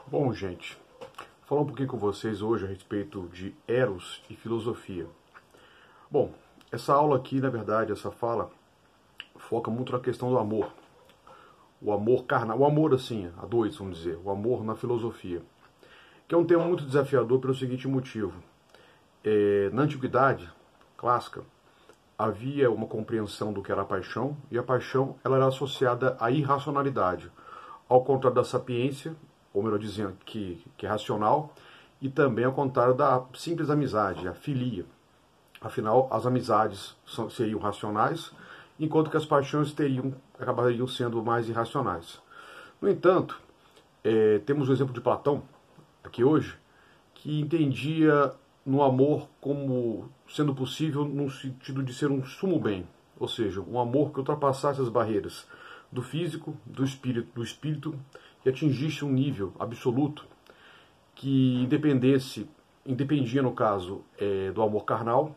Bom, gente, vou falar um pouquinho com vocês hoje a respeito de Eros e filosofia. Bom, essa aula aqui, na verdade, essa fala, foca muito na questão do amor. O amor carnal, o amor assim, a dois, vamos dizer, o amor na filosofia. Que é um tema muito desafiador pelo seguinte motivo. Na antiguidade clássica, havia uma compreensão do que era a paixão, e a paixão ela era associada à irracionalidade, ao contrário da sapiência, ou melhor dizendo, que é racional, e também ao contrário da simples amizade, a filia. Afinal, as amizades seriam racionais, enquanto que as paixões acabariam sendo mais irracionais. No entanto, temos o exemplo de Platão, aqui hoje, que entendia no amor como sendo possível no sentido de ser um sumo bem, ou seja, um amor que ultrapassasse as barreiras do físico, do espírito e atingisse um nível absoluto que independia no caso do amor carnal,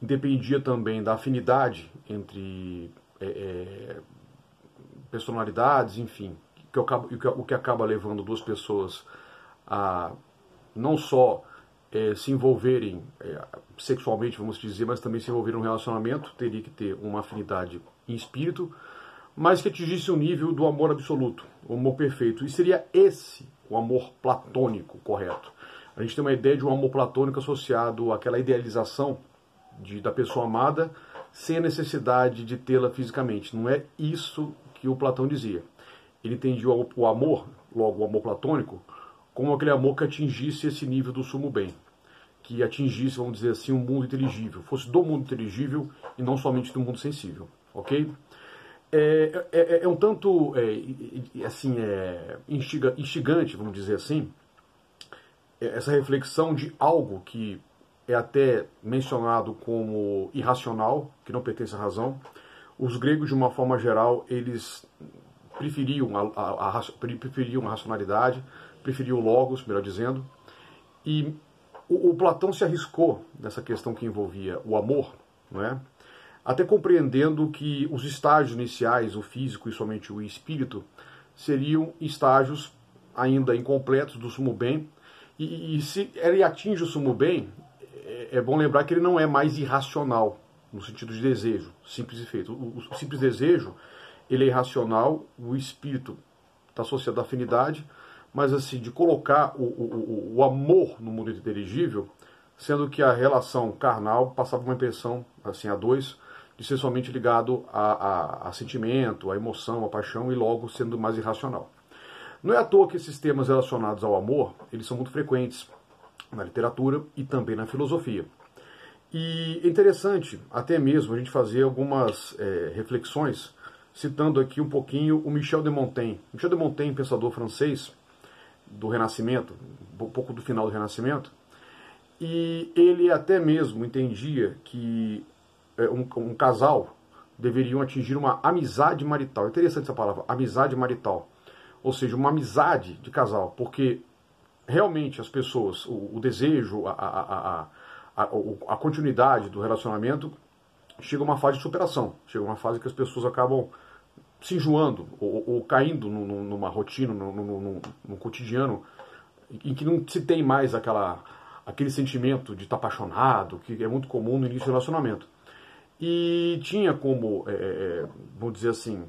independia também da afinidade entre personalidades, enfim, o que acaba levando duas pessoas a não só se envolverem sexualmente, vamos dizer, mas também se envolverem em um relacionamento, teria que ter uma afinidade em espírito, mas que atingisse o nível do amor absoluto, o amor perfeito. E seria esse o amor platônico correto. A gente tem uma ideia de um amor platônico associado àquela idealização da pessoa amada, sem a necessidade de tê-la fisicamente. Não é isso que o Platão dizia. Ele entendia o amor, logo o amor platônico, como aquele amor que atingisse esse nível do sumo bem, que atingisse, vamos dizer assim, um mundo inteligível, fosse do mundo inteligível e não somente do mundo sensível, ok? É um tanto, instigante, vamos dizer assim, essa reflexão de algo que é até mencionado como irracional, que não pertence à razão. Os gregos, de uma forma geral, eles preferiam a racionalidade, preferiam o logos, melhor dizendo, e o Platão se arriscou nessa questão que envolvia o amor, não é? Até compreendendo que os estágios iniciais, o físico e somente o espírito, seriam estágios ainda incompletos do sumo bem, e se ele atinge o sumo bem, é bom lembrar que ele não é mais irracional, no sentido de desejo, simples e feito. O simples desejo, ele é irracional, o espírito está associado à afinidade, mas assim, de colocar o amor no mundo inteligível, sendo que a relação carnal passava uma impressão, assim, a dois, de ser somente ligado a sentimento, a emoção, a paixão, e logo sendo mais irracional. Não é à toa que esses temas relacionados ao amor, eles são muito frequentes na literatura e também na filosofia. E é interessante até mesmo a gente fazer algumas reflexões, citando aqui um pouquinho o Michel de Montaigne. Michel de Montaigne, pensador francês do Renascimento, um pouco do final do Renascimento, e ele até mesmo entendia que um casal deveriam atingir uma amizade marital. Interessante essa palavra, amizade marital. Ou seja, uma amizade de casal, porque realmente as pessoas, o desejo, a continuidade do relacionamento chega a uma fase de superação, chega a uma fase que as pessoas acabam se enjoando ou caindo numa rotina, num cotidiano em que não se tem mais aquele sentimento de estar apaixonado, que é muito comum no início do relacionamento. E tinha como, vamos dizer assim,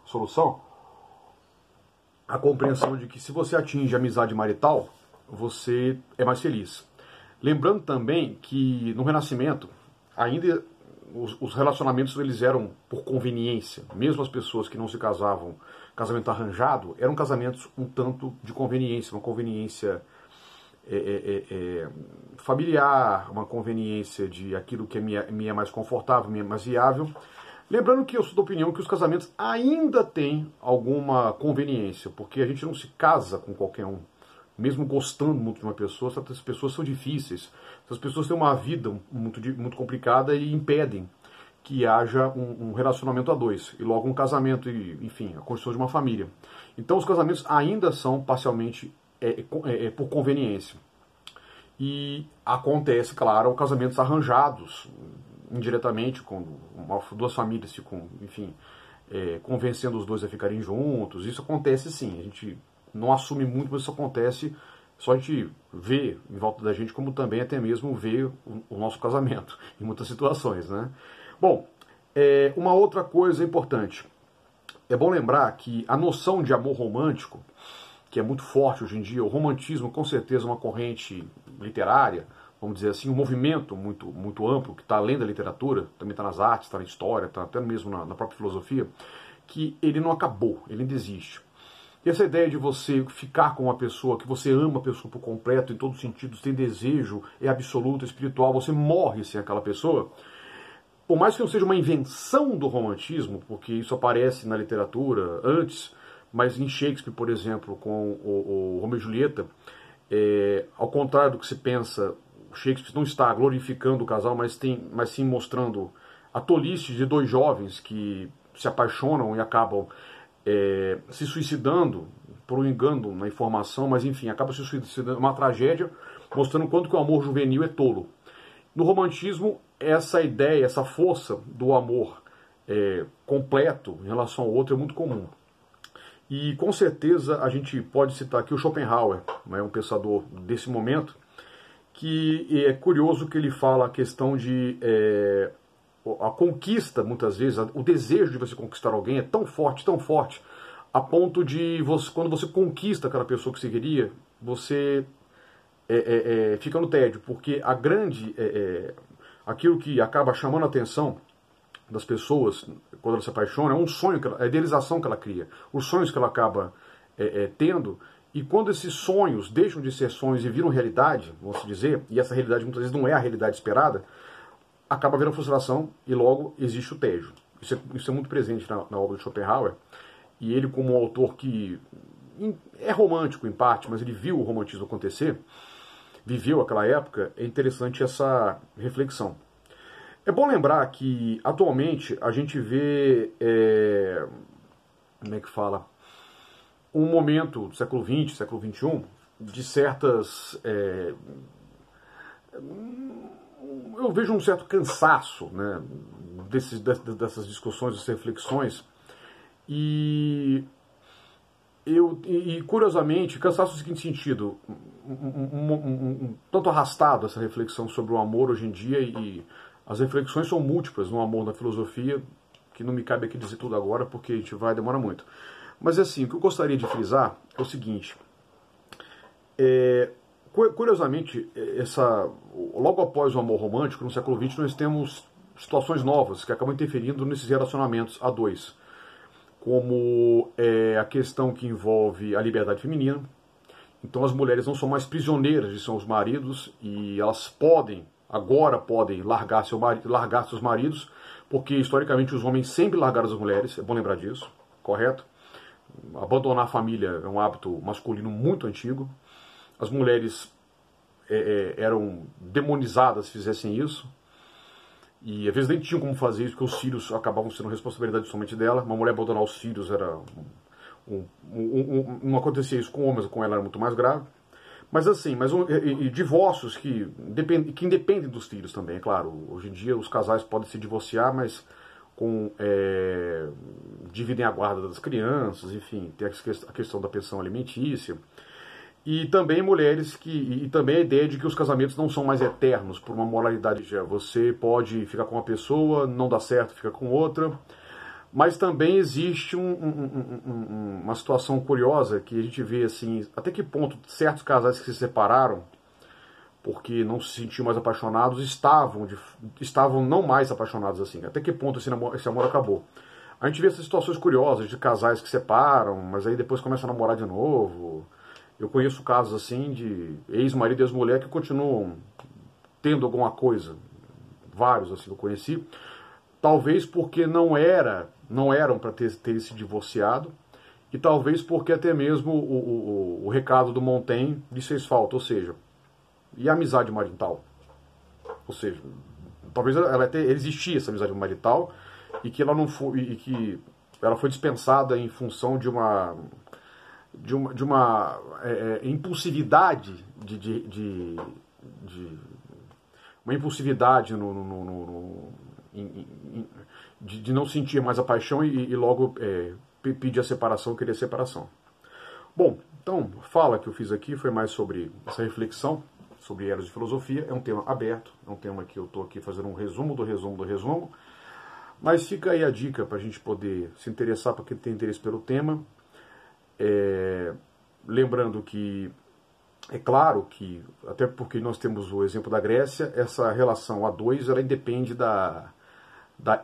solução, a compreensão de que se você atinge a amizade marital, você é mais feliz. Lembrando também que no Renascimento, ainda os relacionamentos eles eram por conveniência. Mesmo as pessoas que não se casavam, casamento arranjado, eram casamentos um tanto de conveniência, uma conveniência familiar, uma conveniência de aquilo que me é mais confortável, me é mais viável. Lembrando que eu sou da opinião que os casamentos ainda têm alguma conveniência, porque a gente não se casa com qualquer um. Mesmo gostando muito de uma pessoa, essas pessoas são difíceis. Essas pessoas têm uma vida muito complicada e impedem que haja um relacionamento a dois. E logo um casamento, e, enfim, a construção de uma família. Então os casamentos ainda são parcialmente por conveniência. E acontece, claro, casamentos arranjados, indiretamente, quando duas famílias ficam, enfim, convencendo os dois a ficarem juntos. Isso acontece sim, a gente não assume muito, mas isso acontece, só a gente vê em volta da gente, como também até mesmo vê o nosso casamento, em muitas situações, né? Bom, uma outra coisa importante, é bom lembrar que a noção de amor romântico, que é muito forte hoje em dia, o romantismo com certeza é uma corrente literária, vamos dizer assim, um movimento muito amplo, que está além da literatura, também está nas artes, está na história, está até mesmo na própria filosofia, que ele não acabou, ele ainda existe. E essa ideia de você ficar com uma pessoa, que você ama a pessoa por completo, em todos os sentidos, tem desejo, é absoluto, é espiritual, você morre sem aquela pessoa, por mais que não seja uma invenção do romantismo, porque isso aparece na literatura antes, mas em Shakespeare, por exemplo, com o Romeu e Julieta, ao contrário do que se pensa, Shakespeare não está glorificando o casal, mas sim mostrando a tolice de dois jovens que se apaixonam e acabam se suicidando, por um engano na informação, mas enfim, acaba se suicidando, uma tragédia, mostrando quanto que o amor juvenil é tolo. No romantismo, essa ideia, essa força do amor completo em relação ao outro é muito comum. E com certeza a gente pode citar aqui o Schopenhauer, né, um pensador desse momento, que é curioso que ele fala a questão de a conquista, muitas vezes, o desejo de você conquistar alguém é tão forte, a ponto de você, quando você conquista aquela pessoa que você queria, você fica no tédio, porque aquilo que acaba chamando a atenção das pessoas, quando ela se apaixona, é um sonho, a idealização que ela cria, os sonhos que ela acaba tendo, e quando esses sonhos deixam de ser sonhos e viram realidade, vamos dizer, e essa realidade muitas vezes não é a realidade esperada, acaba virando frustração e logo existe o tédio. Isso é muito presente na obra de Schopenhauer, e ele, como um autor que é romântico em parte, mas ele viu o romantismo acontecer, viveu aquela época, é interessante essa reflexão. É bom lembrar que, atualmente, a gente vê, como é que fala, um momento do século XX, século XXI, de certas... eu vejo um certo cansaço, né, dessas discussões, dessas reflexões, e curiosamente, cansaço no seguinte sentido, tanto arrastado essa reflexão sobre o amor hoje em dia, e as reflexões são múltiplas no amor, na filosofia, que não me cabe aqui dizer tudo agora, porque a gente vai demorar muito. Mas assim, o que eu gostaria de frisar é o seguinte, curiosamente, logo após o amor romântico, no século XX, nós temos situações novas que acabam interferindo nesses relacionamentos a dois, como a questão que envolve a liberdade feminina. Então as mulheres não são mais prisioneiras de seus maridos e elas agora podem largar seus maridos, porque historicamente os homens sempre largaram as mulheres, é bom lembrar disso, correto? Abandonar a família é um hábito masculino muito antigo. As mulheres eram demonizadas se fizessem isso. E às vezes nem tinham como fazer isso, porque os filhos acabavam sendo responsabilidade somente dela. Uma mulher abandonar os filhos era... não acontecia isso com homens, com ela era muito mais grave. Mas assim, e divórcios que independem dos filhos também, é claro. Hoje em dia os casais podem se divorciar, mas dividem a guarda das crianças, enfim, tem a questão da pensão alimentícia. E também mulheres e também a ideia de que os casamentos não são mais eternos por uma moralidade já. Você pode ficar com uma pessoa, não dá certo, fica com outra. Mas também existe uma situação curiosa que a gente vê assim, até que ponto certos casais que se separaram porque não se sentiam mais apaixonados estavam não mais apaixonados assim. Até que ponto esse amor acabou. A gente vê essas situações curiosas de casais que separam, mas aí depois começam a namorar de novo. Eu conheço casos assim de ex-marido e ex-mulher que continuam tendo alguma coisa. Vários assim eu conheci. Talvez porque não eram para ter se divorciado. E talvez porque até mesmo o recado do Montaigne lhes fez falta. Ou seja, e a amizade marital? Ou seja, talvez existia essa amizade marital e que ela não foi, e que ela foi dispensada em função de uma impulsividade uma impulsividade de não sentir mais a paixão e logo pedir a separação, querer a separação. Bom, Então, fala que eu fiz aqui foi mais sobre essa reflexão sobre Eros e filosofia. É um tema aberto, é um tema que eu estou aqui fazendo um resumo do resumo do resumo. Mas fica aí a dica para a gente poder se interessar, para quem tem interesse pelo tema. Lembrando que, é claro que, até porque nós temos o exemplo da Grécia, essa relação a dois, ela independe da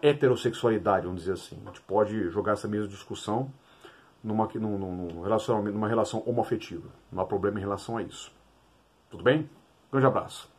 heterossexualidade, vamos dizer assim. A gente pode jogar essa mesma discussão numa relação homoafetiva. Não há problema em relação a isso. Tudo bem? Grande abraço.